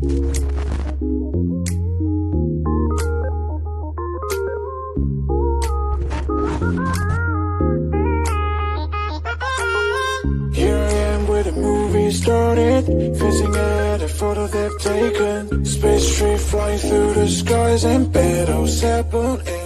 Here I am where the movie started, facing at a photo they've taken. Space tree flying through the skies and battles happen everywhere.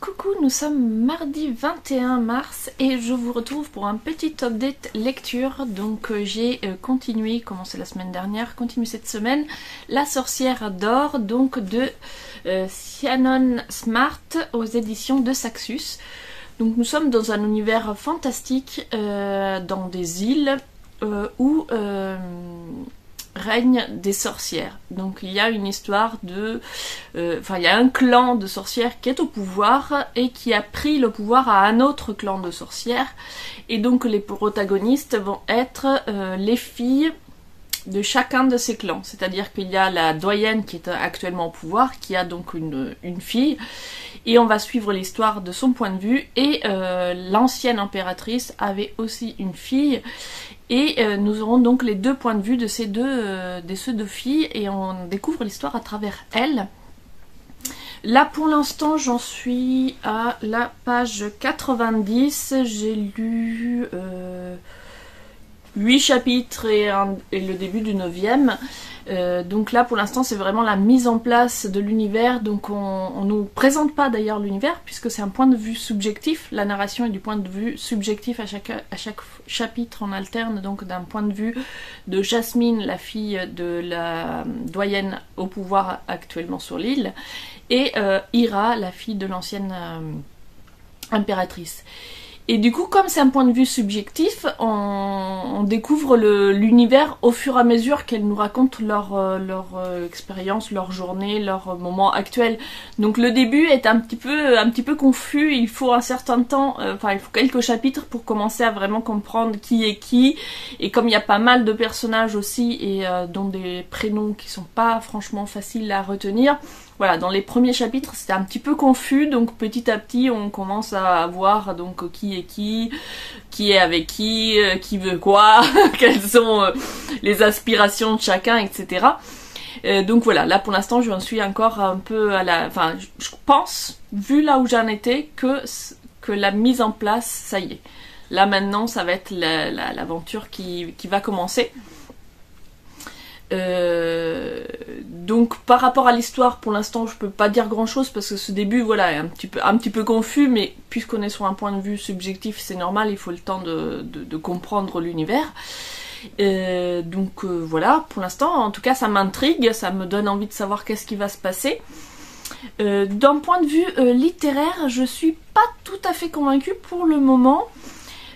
Coucou, nous sommes mardi 21 mars et je vous retrouve pour un petit update lecture. Donc j'ai continué, commencé la semaine dernière, continué cette semaine, La sorcière d'or, donc de Shannon Smart aux éditions de Saxus. Donc nous sommes dans un univers fantastique, dans des îles où règnent des sorcières. Donc il y a une histoire de... il y a un clan de sorcières qui est au pouvoir et qui a pris le pouvoir à un autre clan de sorcières. Et donc les protagonistes vont être les filles de chacun de ces clans. C'est-à-dire qu'il y a la doyenne qui est actuellement au pouvoir, qui a donc une fille, et on va suivre l'histoire de son point de vue, et l'ancienne impératrice avait aussi une fille, et nous aurons donc les deux points de vue de ces deux filles, et on découvre l'histoire à travers elles. Là pour l'instant j'en suis à la page 90, j'ai lu 8 chapitres et le début du 9e. Donc là pour l'instant c'est vraiment la mise en place de l'univers. Donc on nous présente pas d'ailleurs l'univers puisque c'est un point de vue subjectif. La narration est du point de vue subjectif à chaque chapitre. On alterne donc d'un point de vue de Jasmine, la fille de la doyenne au pouvoir actuellement sur l'île, et Ira, la fille de l'ancienne impératrice. Et du coup, comme c'est un point de vue subjectif, on découvre l'univers au fur et à mesure qu'elles nous racontent leur expérience, leur journée, leur moment actuel. Donc le début est un petit peu confus, il faut un certain temps, il faut quelques chapitres pour commencer à vraiment comprendre qui est qui. Et comme il y a pas mal de personnages aussi, et dont des prénoms qui sont pas franchement faciles à retenir, voilà, dans les premiers chapitres c'était un petit peu confus, donc petit à petit on commence à voir donc qui est avec qui veut quoi, quelles sont les aspirations de chacun, etc. Donc voilà, là pour l'instant j'en suis encore un peu à la... Enfin, je pense, vu là où j'en étais, que la mise en place, ça y est. Là maintenant ça va être l'aventure qui va commencer. Donc par rapport à l'histoire pour l'instant je peux pas dire grand chose parce que ce début voilà est un petit peu confus, mais puisqu'on est sur un point de vue subjectif c'est normal, il faut le temps de comprendre l'univers. Voilà, pour l'instant en tout cas ça m'intrigue, ça me donne envie de savoir qu'est-ce qui va se passer. D'un point de vue littéraire je suis pas tout à fait convaincue pour le moment.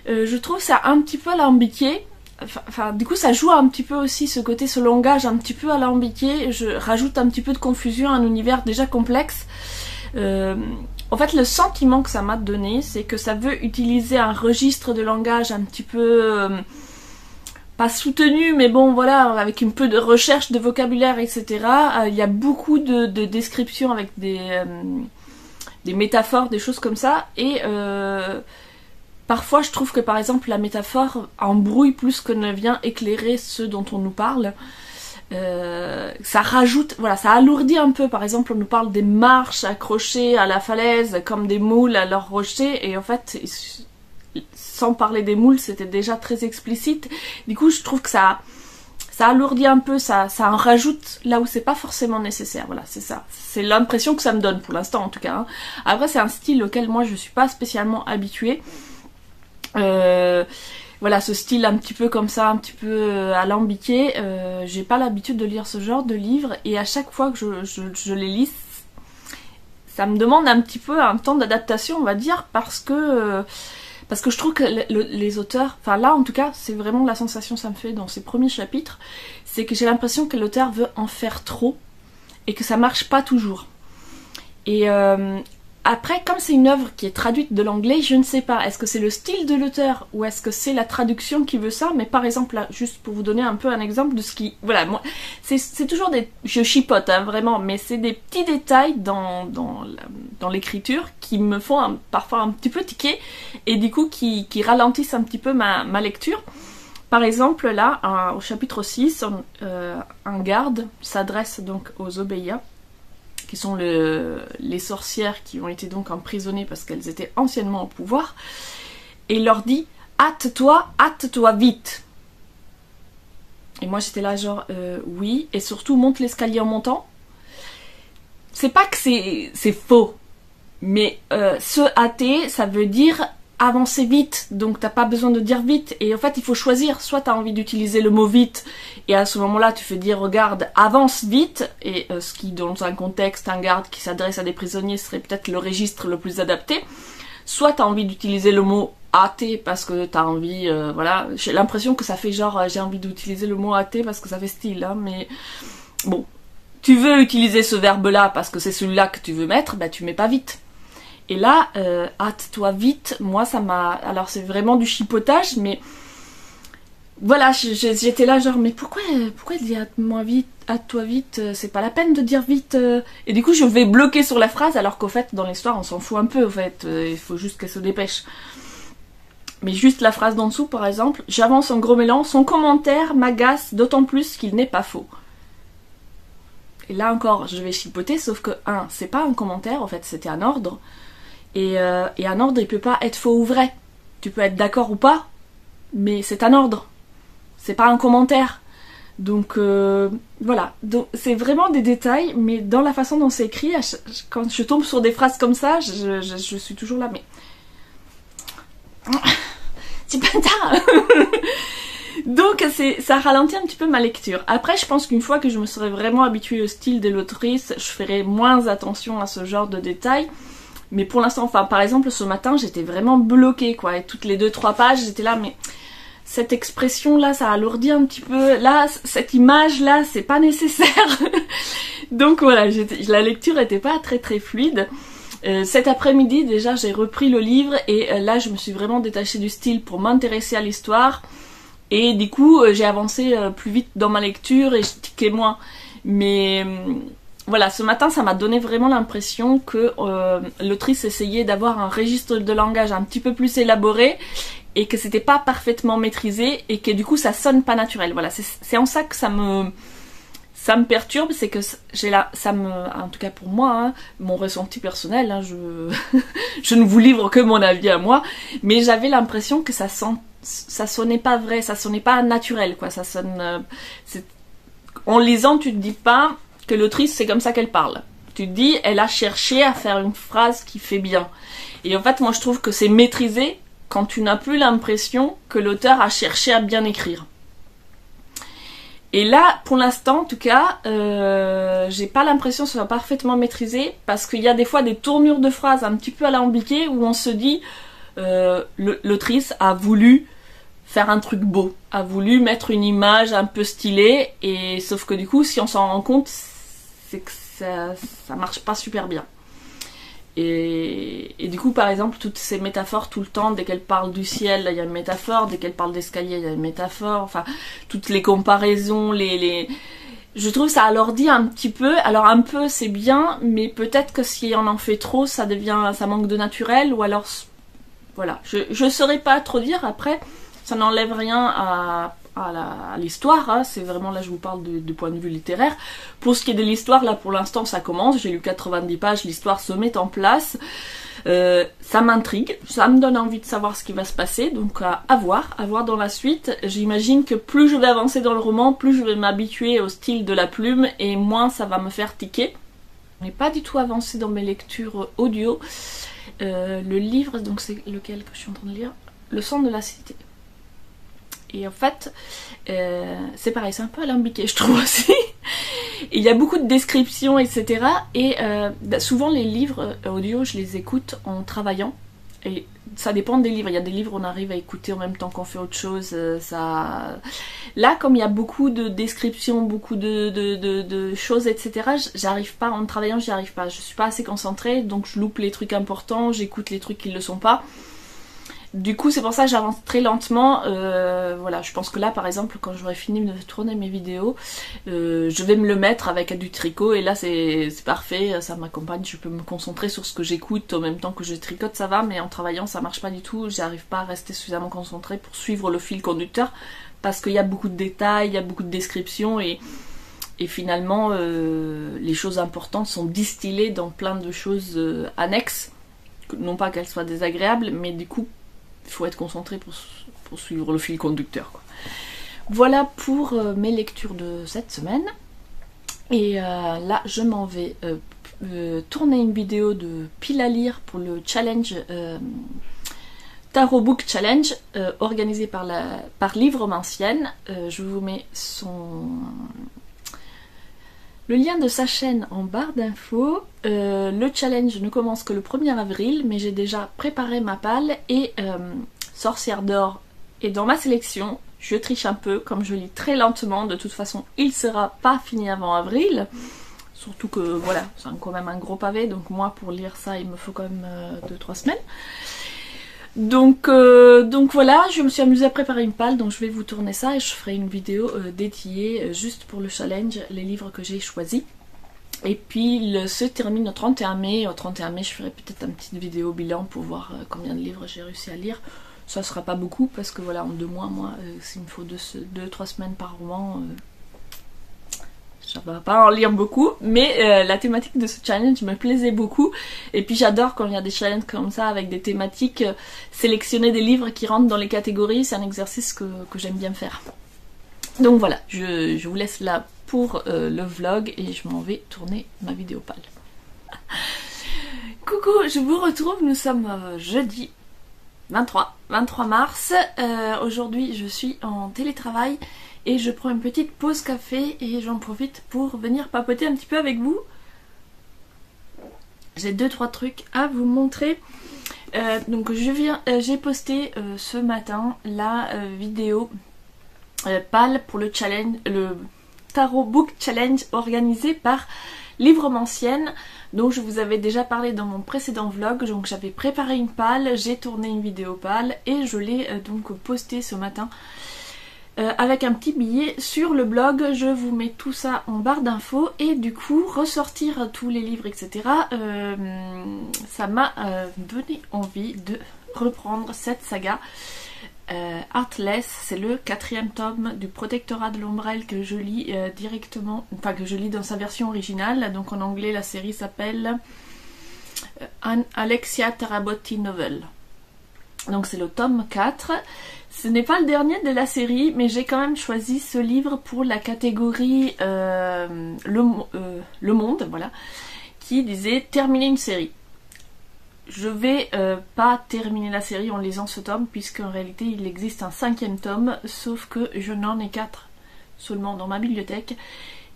Je trouve ça un petit peu alambiqué. Du coup ça joue un petit peu aussi ce langage un petit peu alambiqué, je rajoute un petit peu de confusion à un univers déjà complexe. En fait le sentiment que ça m'a donné c'est que ça veut utiliser un registre de langage un petit peu pas soutenu, mais bon voilà, avec un peu de recherche de vocabulaire, etc. Il y a beaucoup de descriptions avec des métaphores, des choses comme ça, et parfois je trouve que par exemple la métaphore embrouille plus que ne vient éclairer ce dont on nous parle. Ça rajoute, voilà, ça alourdit un peu. Par exemple on nous parle des marches accrochées à la falaise comme des moules à leurs rochers, et en fait sans parler des moules c'était déjà très explicite. Du coup je trouve que ça alourdit un peu, ça en rajoute là où c'est pas forcément nécessaire. Voilà, c'est ça. C'est l'impression que ça me donne pour l'instant en tout cas, hein. Après c'est un style auquel moi je suis pas spécialement habituée. Voilà, ce style un petit peu comme ça, un petit peu alambiqué, j'ai pas l'habitude de lire ce genre de livres, et à chaque fois que je les lis, ça me demande un petit peu un temps d'adaptation, on va dire, parce que je trouve que les auteurs, enfin là en tout cas, c'est vraiment la sensation que ça me fait dans ces premiers chapitres, c'est que j'ai l'impression que l'auteur veut en faire trop, et que ça marche pas toujours. Et après, comme c'est une œuvre qui est traduite de l'anglais, je ne sais pas, est-ce que c'est le style de l'auteur ou est-ce que c'est la traduction qui veut ça? Mais par exemple, là, juste pour vous donner un peu un exemple de ce qui... Voilà, moi, c'est toujours des... Je chipote, hein, vraiment, mais c'est des petits détails dans l'écriture qui me font parfois un petit peu tiquer, et du coup qui ralentissent un petit peu ma lecture. Par exemple, là, au chapitre 6, un garde s'adresse donc aux Obeya, qui sont les sorcières qui ont été donc emprisonnées parce qu'elles étaient anciennement au pouvoir, et il leur dit « hâte-toi vite !» Et moi j'étais là genre oui, et surtout monte l'escalier en montant. C'est pas que c'est faux, mais se hâter, ça veut dire avancer vite, donc t'as pas besoin de dire vite, et en fait il faut choisir, soit t'as envie d'utiliser le mot vite, et à ce moment-là tu fais dire regarde, avance vite, et ce qui dans un contexte, un garde qui s'adresse à des prisonniers serait peut-être le registre le plus adapté, soit t'as envie d'utiliser le mot hâter parce que t'as envie, voilà, j'ai l'impression que ça fait genre j'ai envie d'utiliser le mot hâter parce que ça fait style, hein, mais bon, tu veux utiliser ce verbe-là parce que c'est celui-là que tu veux mettre, bah tu mets pas vite. Et là, hâte-toi vite, moi ça m'a... Alors c'est vraiment du chipotage, mais... Voilà, j'étais là genre, mais pourquoi il dit hâte-toi vite, c'est pas la peine de dire vite. Et du coup je vais bloquer sur la phrase, alors qu'au fait, dans l'histoire, on s'en fout un peu, au fait, il faut juste qu'elle se dépêche. Mais juste la phrase d'en dessous, par exemple, j'avance en grommelant, son commentaire m'agace d'autant plus qu'il n'est pas faux. Et là encore, je vais chipoter, sauf que, c'est pas un commentaire, en fait, c'était un ordre. Et un ordre, il peut pas être faux ou vrai. Tu peux être d'accord ou pas, mais c'est un ordre. C'est pas un commentaire. Donc, voilà. Donc, c'est vraiment des détails, mais dans la façon dont c'est écrit, quand je tombe sur des phrases comme ça, je suis toujours là, mais... C'est pas tard. Donc ça ralentit un petit peu ma lecture. Après je pense qu'une fois que je me serais vraiment habituée au style de l'autrice, je ferai moins attention à ce genre de détails. Mais pour l'instant, enfin par exemple ce matin j'étais vraiment bloquée quoi, et toutes les 2-3 pages j'étais là mais cette expression là ça alourdit un petit peu, là cette image là c'est pas nécessaire. Donc voilà, la lecture était pas très très fluide. Cet après-midi déjà j'ai repris le livre et là je me suis vraiment détachée du style pour m'intéresser à l'histoire et du coup j'ai avancé plus vite dans ma lecture et je tiquais moins. Mais voilà, ce matin ça m'a donné vraiment l'impression que l'autrice essayait d'avoir un registre de langage un petit peu plus élaboré et que c'était pas parfaitement maîtrisé et que du coup ça sonne pas naturel. Voilà, c'est en ça que ça me perturbe, c'est que en tout cas pour moi, hein, mon ressenti personnel, hein, je ne vous livre que mon avis à moi, mais j'avais l'impression que ça sonnait pas vrai, ça sonnait pas naturel, quoi. Ça sonne, en lisant, tu te dis pas que l'autrice c'est comme ça qu'elle parle. Tu te dis, elle a cherché à faire une phrase qui fait bien. Et en fait, moi je trouve que c'est maîtrisé quand tu n'as plus l'impression que l'auteur a cherché à bien écrire. Et là, pour l'instant, en tout cas, j'ai pas l'impression que ce soit parfaitement maîtrisé, parce qu'il y a des fois des tournures de phrases un petit peu alambiquées où on se dit l'autrice a voulu faire un truc beau, a voulu mettre une image un peu stylée, et sauf que du coup, si on s'en rend compte, c'est que ça marche pas super bien. Et du coup, par exemple, toutes ces métaphores, tout le temps, dès qu'elle parle du ciel, il y a une métaphore, dès qu'elle parle d'escalier, il y a une métaphore, enfin, toutes les comparaisons, je trouve ça alourdit un petit peu. Alors un peu c'est bien, mais peut-être que si on en fait trop, ça manque de naturel, ou alors, voilà, je saurais pas trop dire. Après, ça n'enlève rien à l'histoire, hein. C'est vraiment, là je vous parle du point de vue littéraire. Pour ce qui est de l'histoire, là pour l'instant ça commence, j'ai lu 90 pages, l'histoire se met en place, ça m'intrigue, ça me donne envie de savoir ce qui va se passer, donc à voir dans la suite. J'imagine que plus je vais avancer dans le roman, plus je vais m'habituer au style de la plume, et moins ça va me faire tiquer. Je n'ai pas du tout avancé dans mes lectures audio. Le livre, donc c'est lequel que je suis en train de lire, Le sang de la cité. Et en fait, c'est pareil, c'est un peu alambiqué, je trouve aussi. Il y a beaucoup de descriptions, etc. Et souvent les livres audio, je les écoute en travaillant. Et ça dépend des livres. Il y a des livres où on arrive à écouter en même temps qu'on fait autre chose. Là, comme il y a beaucoup de descriptions, beaucoup de choses, etc., j'arrive pas, en travaillant, j'y arrive pas. Je suis pas assez concentrée, donc je loupe les trucs importants, j'écoute les trucs qui le sont pas. Du coup, c'est pour ça que j'avance très lentement. Voilà, je pense que là, par exemple, quand j'aurai fini de tourner mes vidéos, je vais me le mettre avec du tricot, et là, c'est parfait, ça m'accompagne, je peux me concentrer sur ce que j'écoute en même temps que je tricote, ça va, mais en travaillant, ça marche pas du tout, j'arrive pas à rester suffisamment concentrée pour suivre le fil conducteur, parce qu'il y a beaucoup de détails, il y a beaucoup de descriptions et finalement les choses importantes sont distillées dans plein de choses annexes, non pas qu'elles soient désagréables, mais du coup il faut être concentré pour suivre le fil conducteur, quoi. Voilà pour mes lectures de cette semaine. Et là je m'en vais tourner une vidéo de pile à lire pour le challenge Tarot Book Challenge organisé par Livromancienne. Je vous mets le lien de sa chaîne en barre d'infos. Le challenge ne commence que le 1er avril, mais j'ai déjà préparé ma palle et Sorcière d'or est dans ma sélection. Je triche un peu, comme je lis très lentement, de toute façon il sera pas fini avant avril. Surtout que voilà, c'est quand même un gros pavé, donc moi pour lire ça il me faut quand même 2-3 semaines. Donc voilà, je me suis amusée à préparer une palle, donc je vais vous tourner ça et je ferai une vidéo dédiée juste pour le challenge, les livres que j'ai choisis. Et puis se termine au 31 mai. Au 31 mai, je ferai peut-être une petite vidéo bilan pour voir combien de livres j'ai réussi à lire. Ça sera pas beaucoup parce que voilà, en 2 mois, moi, s'il me faut 2-3 semaines par roman, ça va pas en lire beaucoup. Mais la thématique de ce challenge me plaisait beaucoup. Et puis j'adore quand il y a des challenges comme ça avec des thématiques, sélectionner des livres qui rentrent dans les catégories, c'est un exercice que j'aime bien faire. Donc voilà, je vous laisse là pour le vlog et je m'en vais tourner ma vidéo pâle. Coucou, je vous retrouve, nous sommes jeudi 23 mars. Aujourd'hui je suis en télétravail et je prends une petite pause café et j'en profite pour venir papoter un petit peu avec vous. J'ai 2-3 trucs à vous montrer. Donc j'ai posté ce matin la vidéo pâle pour le challenge, le Tarot Book Challenge organisé par Livromancienne, dont je vous avais déjà parlé dans mon précédent vlog. Donc j'avais préparé une palle, j'ai tourné une vidéo pâle et je l'ai donc postée ce matin avec un petit billet sur le blog. Je vous mets tout ça en barre d'infos et du coup ressortir tous les livres etc. Ça m'a donné envie de reprendre cette saga. Heartless, c'est le 4e tome du Protectorat de l'Ombrelle que je lis directement, enfin que je lis dans sa version originale. Donc en anglais la série s'appelle An Alexia Tarabotti Novel. Donc c'est le tome 4. Ce n'est pas le dernier de la série, mais j'ai quand même choisi ce livre pour la catégorie Le Monde, voilà, qui disait terminer une série. Je vais pas terminer la série en lisant ce tome, puisqu'en réalité il existe un 5e tome, sauf que je n'en ai 4 seulement dans ma bibliothèque.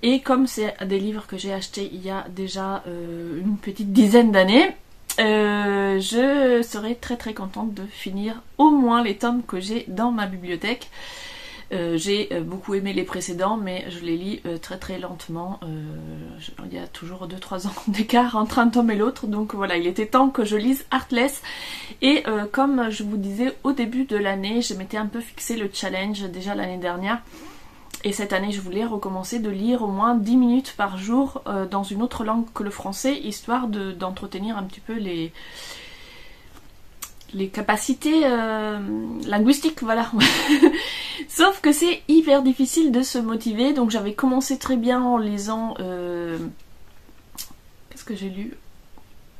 Et comme c'est des livres que j'ai achetés il y a déjà une petite dizaine d'années, je serai très très contente de finir au moins les tomes que j'ai dans ma bibliothèque. J'ai beaucoup aimé les précédents, mais je les lis très très lentement. Il y a toujours 2-3 ans d'écart entre un tome et l'autre, donc voilà, il était temps que je lise Heartless. Et comme je vous disais au début de l'année, je m'étais un peu fixé le challenge déjà l'année dernière. Et cette année, je voulais recommencer de lire au moins 10 minutes par jour dans une autre langue que le français, histoire d'entretenir un petit peu les capacités linguistiques, voilà. Sauf que c'est hyper difficile de se motiver, donc j'avais commencé très bien en lisant... Qu'est-ce que j'ai lu?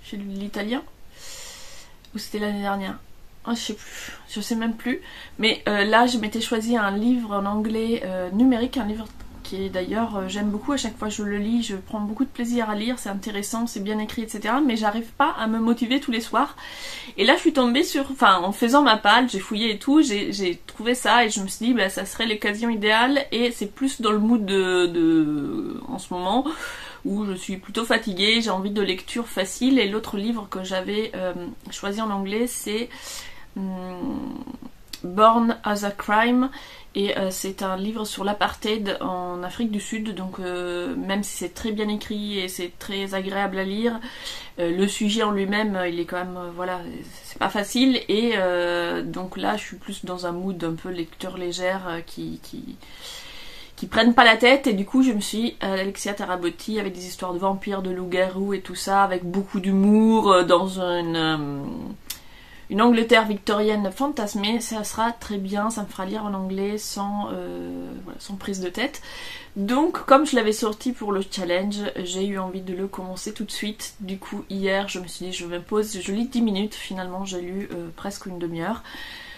J'ai lu l'italien? Ou c'était l'année dernière? Oh, je sais même plus. Mais là, je m'étais choisi un livre en anglais numérique, un livre qui est d'ailleurs, j'aime beaucoup, à chaque fois que je le lis, je prends beaucoup de plaisir à lire, c'est intéressant, c'est bien écrit, etc. Mais j'arrive pas à me motiver tous les soirs. Et là, je suis tombée sur, enfin, en faisant ma palle, j'ai fouillé et tout, j'ai trouvé ça et je me suis dit, bah, ça serait l'occasion idéale. Et c'est plus dans le mood en ce moment, où je suis plutôt fatiguée, j'ai envie de lecture facile. Et l'autre livre que j'avais choisi en anglais, c'est Born as a Crime, et c'est un livre sur l'apartheid en Afrique du Sud, donc même si c'est très bien écrit et c'est très agréable à lire, le sujet en lui-même il est quand même, voilà, c'est pas facile, et donc là je suis plus dans un mood un peu lecteur légère qui prennent pas la tête, et du coup je me suis Alexia Tarabotti avec des histoires de vampires, de loups-garous et tout ça, avec beaucoup d'humour, dans une Angleterre victorienne fantasmée, ça sera très bien, ça me fera lire en anglais sans prise de tête. Donc comme je l'avais sorti pour le challenge, j'ai eu envie de le commencer tout de suite. Du coup hier je me suis dit je me pose, je lis 10 minutes, finalement j'ai lu presque une demi-heure.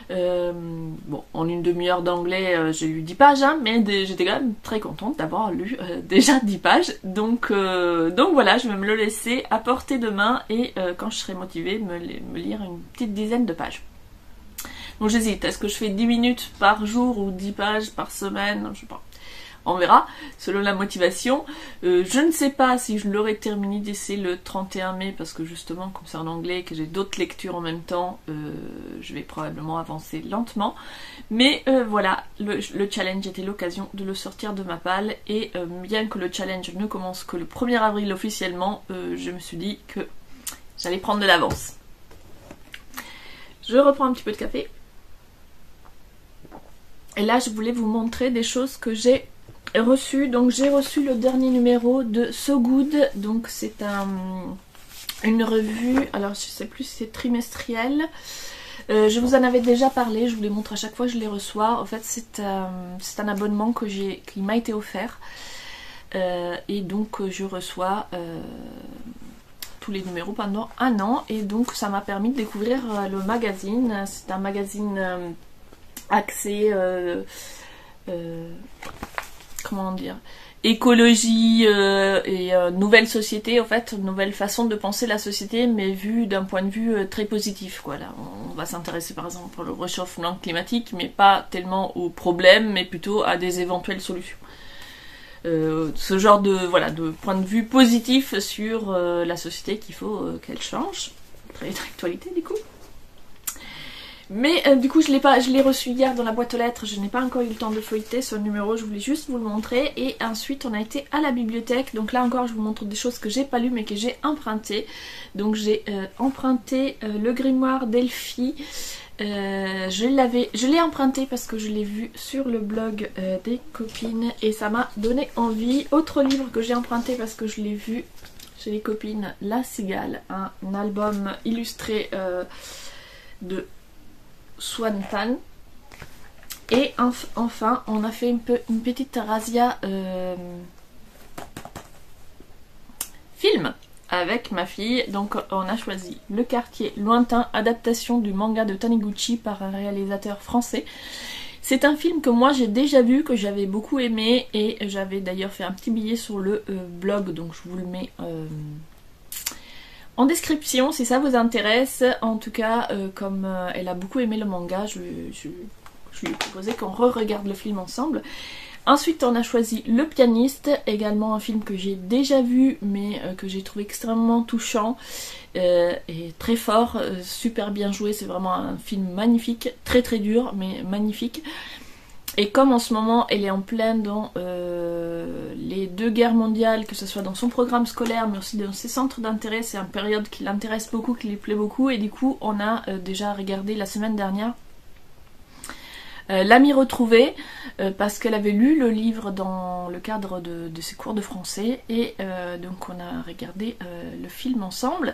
Bon, en une demi-heure d'anglais, j'ai lu 10 pages, hein, mais j'étais quand même très contente d'avoir lu déjà 10 pages. Donc voilà, je vais me le laisser à portée de main et quand je serai motivée, me lire une petite dizaine de pages. Donc j'hésite, est-ce que je fais 10 minutes par jour ou 10 pages par semaine? Je sais pas. On verra, selon la motivation. Je ne sais pas si je l'aurai terminé d'ici le 31 mai, parce que justement, comme c'est en anglais et que j'ai d'autres lectures en même temps, je vais probablement avancer lentement. Mais voilà, le challenge était l'occasion de le sortir de ma palle, et bien que le challenge ne commence que le 1er avril officiellement, je me suis dit que j'allais prendre de l'avance. Je reprends un petit peu de café. Et là, je voulais vous montrer des choses que j'ai reçu. Donc j'ai reçu le dernier numéro de So Good, donc c'est une revue, alors je sais plus si c'est trimestriel, je vous en avais déjà parlé, je vous les montre à chaque fois que je les reçois. En fait c'est un abonnement qui m'a été offert, et donc je reçois tous les numéros pendant un an, et donc ça m'a permis de découvrir le magazine. C'est un magazine axé comment dire, écologie et nouvelle société, en fait, nouvelle façon de penser la société, mais vue d'un point de vue très positif, quoi. Là, on va s'intéresser par exemple au réchauffement climatique, mais pas tellement aux problèmes, mais plutôt à des éventuelles solutions. Ce genre de point de vue positif sur la société qu'il faut qu'elle change. Très d'actualité du coup. Mais du coup je l'ai reçu hier dans la boîte aux lettres, je n'ai pas encore eu le temps de feuilleter ce numéro, je voulais juste vous le montrer. Et ensuite on a été à la bibliothèque, donc là encore je vous montre des choses que j'ai pas lues mais que j'ai empruntées. Donc j'ai emprunté le grimoire d'Elfie, je l'ai emprunté parce que je l'ai vu sur le blog des copines et ça m'a donné envie. Autre livre que j'ai emprunté parce que je l'ai vu chez les copines, La Cigale, un album illustré de Swan Tan. Et enfin on a fait une petite razzia film avec ma fille. Donc on a choisi Le Quartier Lointain, adaptation du manga de Taniguchi par un réalisateur français. C'est un film que moi j'ai déjà vu, que j'avais beaucoup aimé, et j'avais d'ailleurs fait un petit billet sur le blog, donc je vous le mets en description si ça vous intéresse. En tout cas, comme elle a beaucoup aimé le manga, je lui ai proposé qu'on re-regarde le film ensemble. Ensuite on a choisi Le Pianiste, également un film que j'ai déjà vu mais que j'ai trouvé extrêmement touchant et très fort, super bien joué. C'est vraiment un film magnifique, très très dur mais magnifique. Et comme en ce moment elle est en plein dans les 2 guerres mondiales, que ce soit dans son programme scolaire mais aussi dans ses centres d'intérêt, c'est une période qui l'intéresse beaucoup, qui lui plaît beaucoup, et du coup on a déjà regardé la semaine dernière L'Ami Retrouvé, parce qu'elle avait lu le livre dans le cadre de ses cours de français, et donc on a regardé le film ensemble.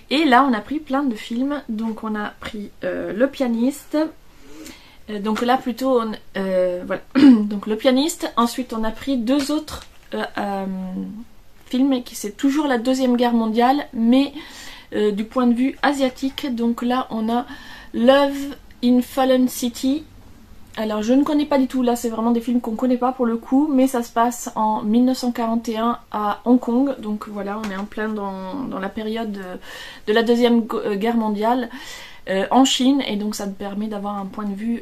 Et là on a pris plein de films, donc on a pris Le Pianiste, donc là plutôt voilà, donc Le Pianiste. Ensuite on a pris 2 autres films qui c'est toujours la 2e guerre mondiale mais du point de vue asiatique. Donc là on a Love in Fallen City. Alors je ne connais pas du tout, là c'est vraiment des films qu'on connaît pas pour le coup, mais ça se passe en 1941 à Hong Kong, donc voilà, on est en plein dans la période de la 2e guerre mondiale en Chine, et donc ça me permet d'avoir un point de vue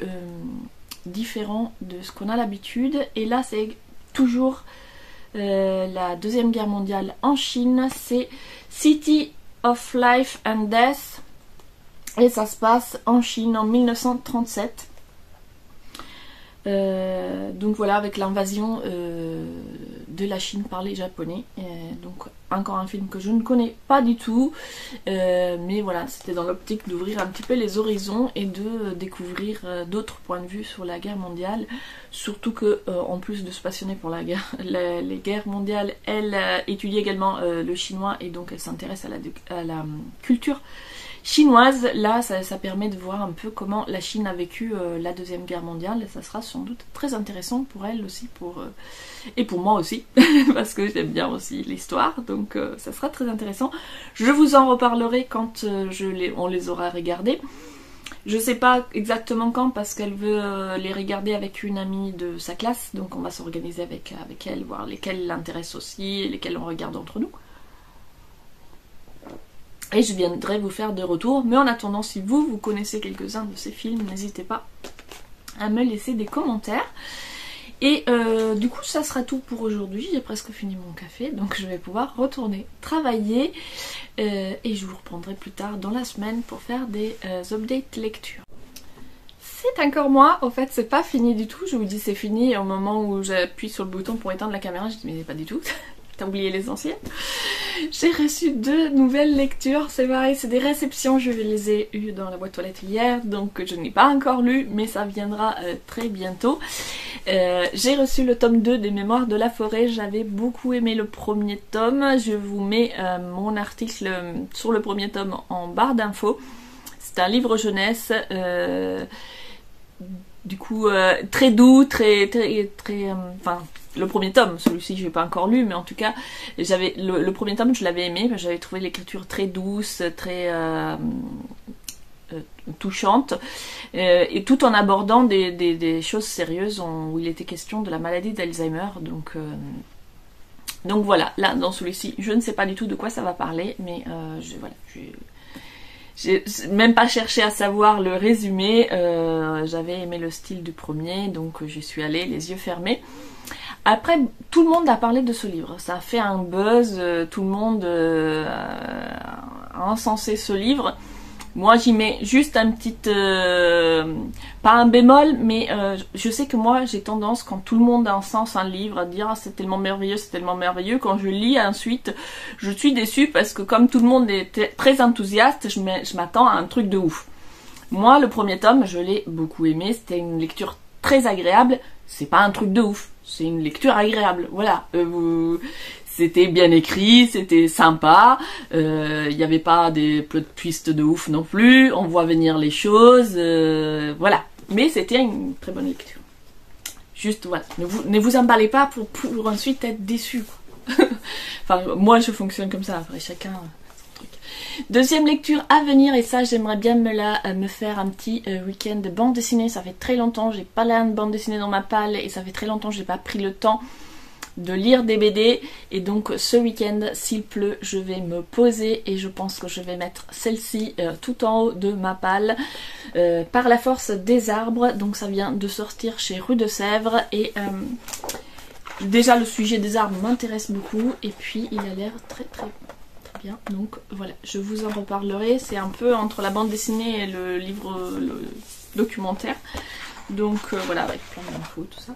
différent de ce qu'on a l'habitude. Et là c'est toujours la 2e guerre mondiale en Chine, c'est City of Life and Death, et ça se passe en Chine en 1937. Donc voilà, avec l'invasion de la Chine par les Japonais. Donc encore un film que je ne connais pas du tout, mais voilà, c'était dans l'optique d'ouvrir un petit peu les horizons et de découvrir d'autres points de vue sur la guerre mondiale. Surtout que en plus de se passionner pour les guerres mondiales, elle étudie également le chinois, et donc elle s'intéresse à la culture chinoise. Là, ça permet de voir un peu comment la Chine a vécu la Deuxième Guerre mondiale. Et ça sera sans doute très intéressant pour elle aussi, et pour moi aussi, parce que j'aime bien aussi l'histoire. Donc ça sera très intéressant. Je vous en reparlerai quand on les aura regardés. Je sais pas exactement quand parce qu'elle veut les regarder avec une amie de sa classe, donc on va s'organiser avec elle, voir lesquelles l'intéressent aussi et lesquelles on regarde entre nous. Et je viendrai vous faire des retours, mais en attendant, si vous connaissez quelques-uns de ces films, n'hésitez pas à me laisser des commentaires. Et du coup, ça sera tout pour aujourd'hui. J'ai presque fini mon café, donc je vais pouvoir retourner travailler. Et je vous reprendrai plus tard dans la semaine pour faire des updates lecture. C'est encore moi. Au fait, c'est pas fini du tout. Je vous dis c'est fini au moment où j'appuie sur le bouton pour éteindre la caméra. Je dis mais pas du tout. T'as oublié les anciennes. J'ai reçu 2 nouvelles lectures, c'est pareil, c'est des réceptions, je les ai eues dans la boîte aux lettres hier, donc je n'ai pas encore lu, mais ça viendra très bientôt. J'ai reçu le tome 2 des Mémoires de la forêt, j'avais beaucoup aimé le premier tome, je vous mets mon article sur le premier tome en barre d'infos. C'est un livre jeunesse, du coup très doux, très enfin le premier tome, celui-ci je l'ai pas encore lu, mais en tout cas j'avais le premier tome, je l'avais aimé, j'avais trouvé l'écriture très douce, très touchante, et tout en abordant des choses sérieuses où il était question de la maladie d'Alzheimer, donc voilà, là dans celui-ci je ne sais pas du tout de quoi ça va parler, mais j'ai même pas cherché à savoir le résumé, j'avais aimé le style du premier, donc j'y suis allée les yeux fermés. Après, tout le monde a parlé de ce livre, ça a fait un buzz, tout le monde a encensé ce livre. Moi j'y mets juste un petit, pas un bémol, mais je sais que moi j'ai tendance, quand tout le monde encense un livre, à dire ah, c'est tellement merveilleux, c'est tellement merveilleux. Quand je lis ensuite, je suis déçue parce que comme tout le monde est très enthousiaste, je m'attends à un truc de ouf. Moi le premier tome, je l'ai beaucoup aimé, c'était une lecture très agréable, c'est pas un truc de ouf, c'est une lecture agréable, voilà. C'était bien écrit, c'était sympa, il n'y avait pas des plot twists de ouf non plus, on voit venir les choses, voilà. Mais c'était une très bonne lecture. Juste, voilà, ne vous emballez pas pour ensuite être déçu. Enfin, moi je fonctionne comme ça, après chacun son truc. Deuxième lecture à venir, et ça j'aimerais bien me faire un petit week-end de bande dessinée. Ça fait très longtemps, j'ai pas la bande dessinée dans ma palle, et ça fait très longtemps que j'ai pas pris le temps de lire des BD, et donc ce week-end s'il pleut je vais me poser et je pense que je vais mettre celle-ci tout en haut de ma palle, Par la force des arbres. Donc ça vient de sortir chez Rue de Sèvres, et déjà le sujet des arbres m'intéresse beaucoup, et puis il a l'air très bien, donc voilà, je vous en reparlerai. C'est un peu entre la bande dessinée et le livre, le documentaire, donc voilà, avec plein d'infos, tout ça.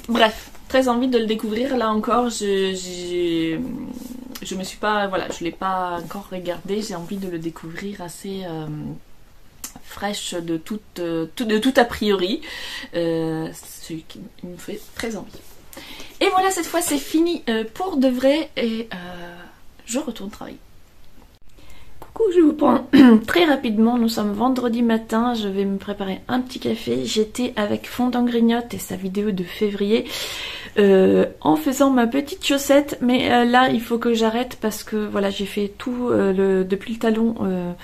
Bref, très envie de le découvrir. Là encore, je me suis pas, voilà, je l'ai pas encore regardé. J'ai envie de le découvrir assez fraîche de tout a priori, ce qui me fait très envie. Et voilà, cette fois c'est fini pour de vrai, et je retourne travailler. Coucou, je vous prends très rapidement, nous sommes vendredi matin, je vais me préparer un petit café. J'étais avec Fondant Grignote et sa vidéo de février en faisant ma petite chaussette, mais là il faut que j'arrête parce que voilà, j'ai fait tout depuis le talon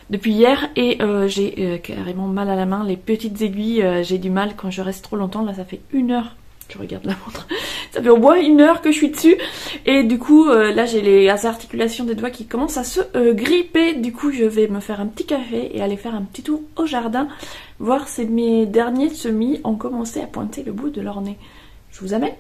depuis hier, et j'ai carrément mal à la main, les petites aiguilles, j'ai du mal quand je reste trop longtemps. Là ça fait 1 heure, je regarde la montre, ça fait au moins 1 heure que je suis dessus, et du coup là j'ai les articulations des doigts qui commencent à se gripper. Du coup je vais me faire un petit café et aller faire un petit tour au jardin, voir si mes derniers semis ont commencé à pointer le bout de leur nez. Je vous amène.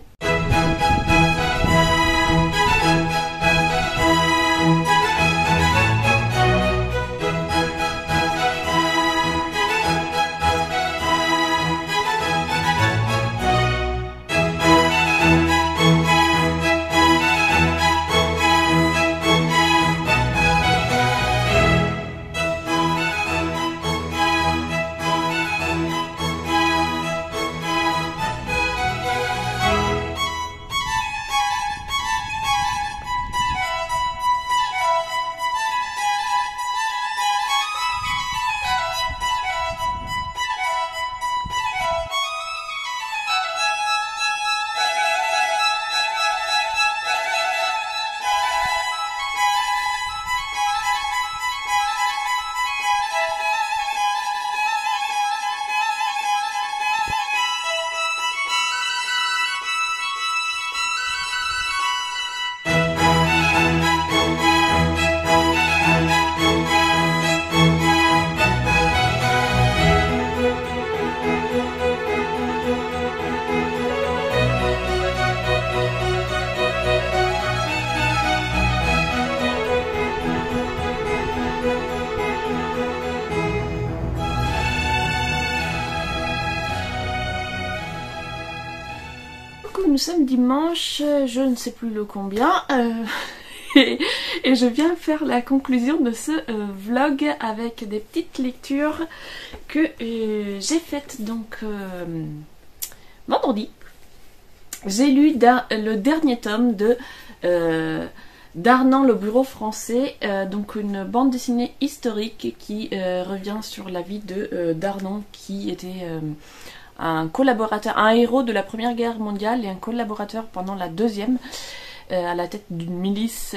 nous sommes dimanche, je ne sais plus le combien, et je viens faire la conclusion de ce vlog avec des petites lectures que j'ai faites donc vendredi. J'ai lu le dernier tome de Darnan le bureau français, donc une bande dessinée historique qui revient sur la vie de Darnan, qui était un collaborateur, un héros de la Première Guerre mondiale et un collaborateur pendant la Deuxième, à la tête d'une milice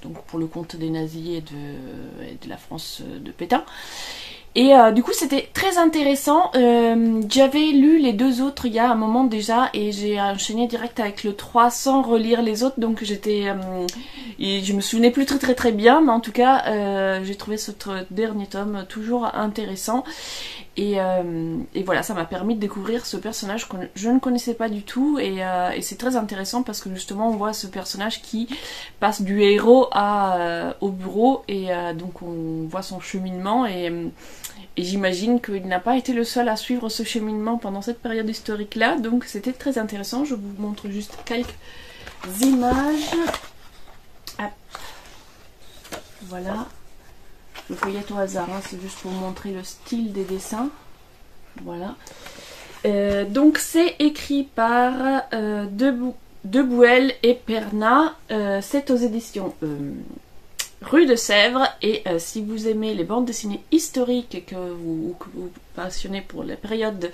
donc pour le compte des nazis et de la France de Pétain. Et du coup c'était très intéressant. J'avais lu les deux autres il y a un moment déjà et j'ai enchaîné direct avec le 3 sans relire les autres, donc j'étais je me souvenais plus très bien, mais en tout cas j'ai trouvé ce dernier tome toujours intéressant. Et voilà, ça m'a permis de découvrir ce personnage que je ne connaissais pas du tout, et c'est très intéressant parce que justement on voit ce personnage qui passe du héros au bureau, et donc on voit son cheminement, et j'imagine qu'il n'a pas été le seul à suivre ce cheminement pendant cette période historique là, donc c'était très intéressant. Je vous montre juste quelques images. Hop. Voilà. Je feuillette au hasard, hein, c'est juste pour vous montrer le style des dessins. Voilà. Donc c'est écrit par Debouel et Perna. C'est aux éditions Rue de Sèvres. Et si vous aimez les bandes dessinées historiques et que vous passionnez pour la période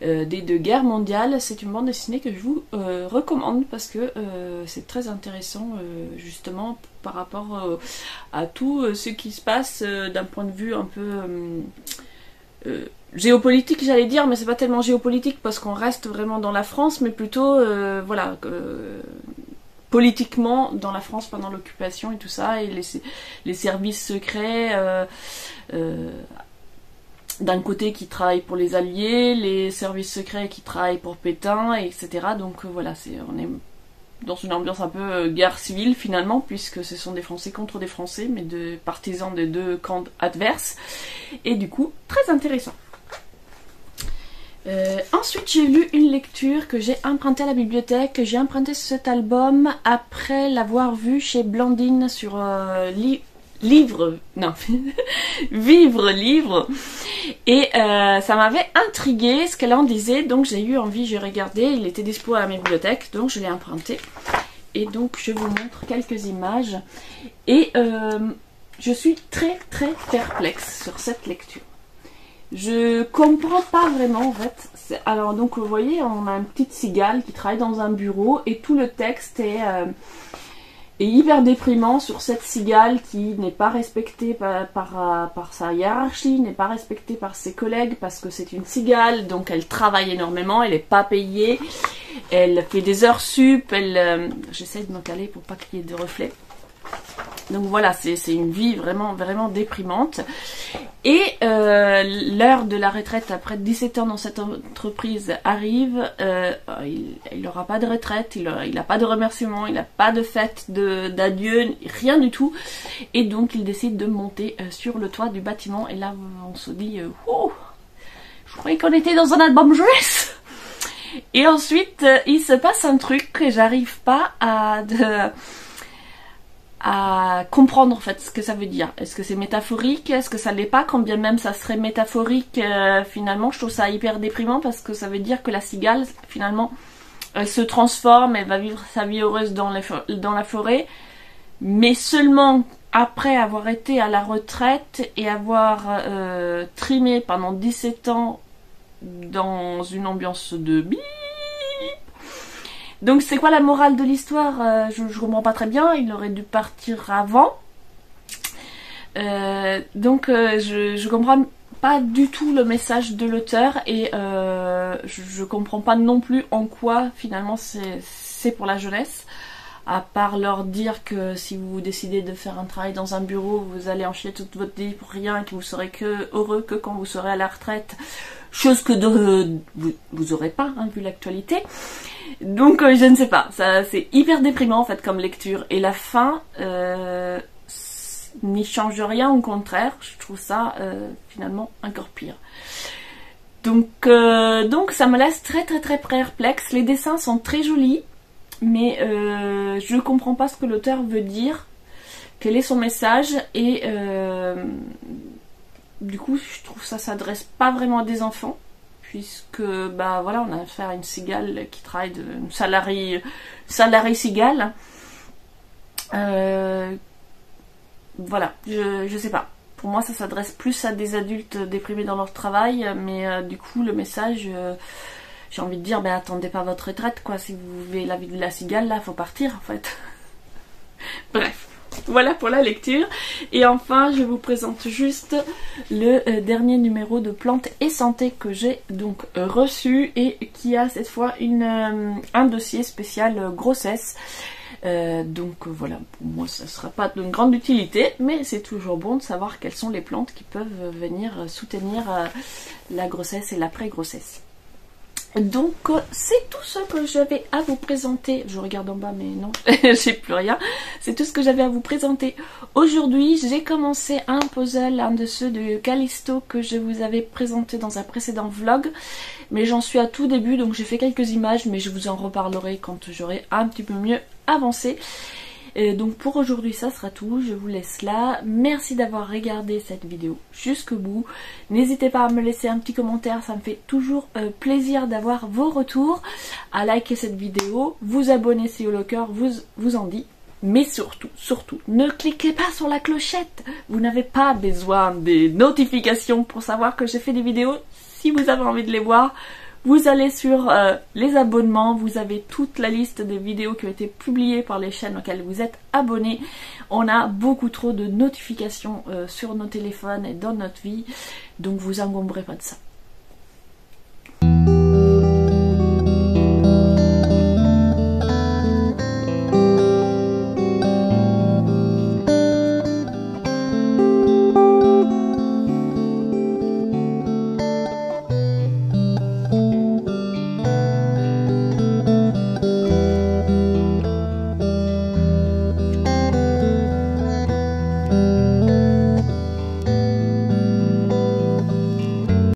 des deux guerres mondiales, c'est une bande dessinée que je vous recommande parce que c'est très intéressant justement par rapport à tout ce qui se passe d'un point de vue un peu géopolitique, j'allais dire, mais c'est pas tellement géopolitique parce qu'on reste vraiment dans la France, mais plutôt voilà, politiquement dans la France pendant l'occupation et tout ça, et les services secrets d'un côté qui travaillent pour les Alliés, les services secrets qui travaillent pour Pétain, etc. Donc voilà, on est dans une ambiance un peu guerre civile finalement, puisque ce sont des Français contre des Français, mais de partisans des deux camps adverses, et du coup très intéressant. Ensuite j'ai lu une lecture que j'ai empruntée à la bibliothèque. J'ai emprunté cet album après l'avoir vu chez Blandine sur Vivre Livre, et ça m'avait intrigué ce qu'elle en disait, donc j'ai eu envie, j'ai regardé, il était dispo à la bibliothèque, donc je l'ai emprunté, et donc je vous montre quelques images, et je suis très perplexe sur cette lecture. Je comprends pas vraiment en fait. Alors donc vous voyez, on a une petite cigale qui travaille dans un bureau, et tout le texte est hyper déprimant sur cette cigale qui n'est pas respectée par sa hiérarchie, n'est pas respectée par ses collègues parce que c'est une cigale, donc elle travaille énormément, elle n'est pas payée, elle fait des heures sup, j'essaie de me caler pour pas qu'il y ait de reflets. Donc voilà, c'est une vie vraiment déprimante. Et l'heure de la retraite après 17 ans dans cette entreprise arrive. Il n'aura pas de retraite, il n'a pas de remerciement, il n'a pas de fête d'adieu, rien du tout. Et donc il décide de monter sur le toit du bâtiment. Et là on se dit oh, je croyais qu'on était dans un album jeunesse. Et ensuite il se passe un truc que j'arrive pas à comprendre en fait ce que ça veut dire. Est-ce que c'est métaphorique? Est-ce que ça l'est pas? Quand bien même ça serait métaphorique, finalement je trouve ça hyper déprimant parce que ça veut dire que la cigale finalement elle se transforme, elle va vivre sa vie heureuse dans la forêt, mais seulement après avoir été à la retraite et avoir trimé pendant 17 ans dans une ambiance de bip. Donc c'est quoi la morale de l'histoire? Je comprends pas très bien, il aurait dû partir avant. Donc je comprends pas du tout le message de l'auteur, et je comprends pas non plus en quoi finalement c'est pour la jeunesse, à part leur dire que si vous décidez de faire un travail dans un bureau, vous allez en chier toute votre vie pour rien, et que vous serez que heureux que quand vous serez à la retraite, chose que vous aurez pas, hein, vu l'actualité. Donc je ne sais pas, c'est hyper déprimant en fait comme lecture, et la fin n'y change rien, au contraire, je trouve ça finalement encore pire. Donc ça me laisse très perplexe. Les dessins sont très jolis, mais je comprends pas ce que l'auteur veut dire, quel est son message, et du coup je trouve ça s'adresse pas vraiment à des enfants, puisque bah voilà, on a affaire à une cigale qui travaille de salarié cigale. Voilà, je sais pas. Pour moi, ça s'adresse plus à des adultes déprimés dans leur travail, mais du coup, le message, j'ai envie de dire, ben attendez pas votre retraite, quoi. Si vous vivez la vie de la cigale, là, faut partir, en fait. Bref, voilà pour la lecture. Et enfin, je vous présente juste le dernier numéro de Plantes et Santé que j'ai donc reçu et qui a cette fois un dossier spécial grossesse. Donc voilà, pour moi ça ne sera pas d'une grande utilité, mais c'est toujours bon de savoir quelles sont les plantes qui peuvent venir soutenir la grossesse et l'après-grossesse. Donc c'est tout ce que j'avais à vous présenter. Je regarde en bas mais non, j'ai plus rien. C'est tout ce que j'avais à vous présenter aujourd'hui. J'ai commencé un puzzle, un de ceux de Callisto que je vous avais présenté dans un précédent vlog, mais j'en suis à tout début, donc j'ai fait quelques images, mais je vous en reparlerai quand j'aurai un petit peu mieux avancé. Et donc pour aujourd'hui ça sera tout, je vous laisse là. Merci d'avoir regardé cette vidéo jusqu'au bout. N'hésitez pas à me laisser un petit commentaire, ça me fait toujours plaisir d'avoir vos retours, à liker cette vidéo, vous abonner si le cœur vous en dit. Mais surtout, ne cliquez pas sur la clochette. Vous n'avez pas besoin des notifications pour savoir que j'ai fait des vidéos. Si vous avez envie de les voir, vous allez sur les abonnements, vous avez toute la liste des vidéos qui ont été publiées par les chaînes auxquelles vous êtes abonnés. On a beaucoup trop de notifications sur nos téléphones et dans notre vie, donc vous engombrez pas de ça.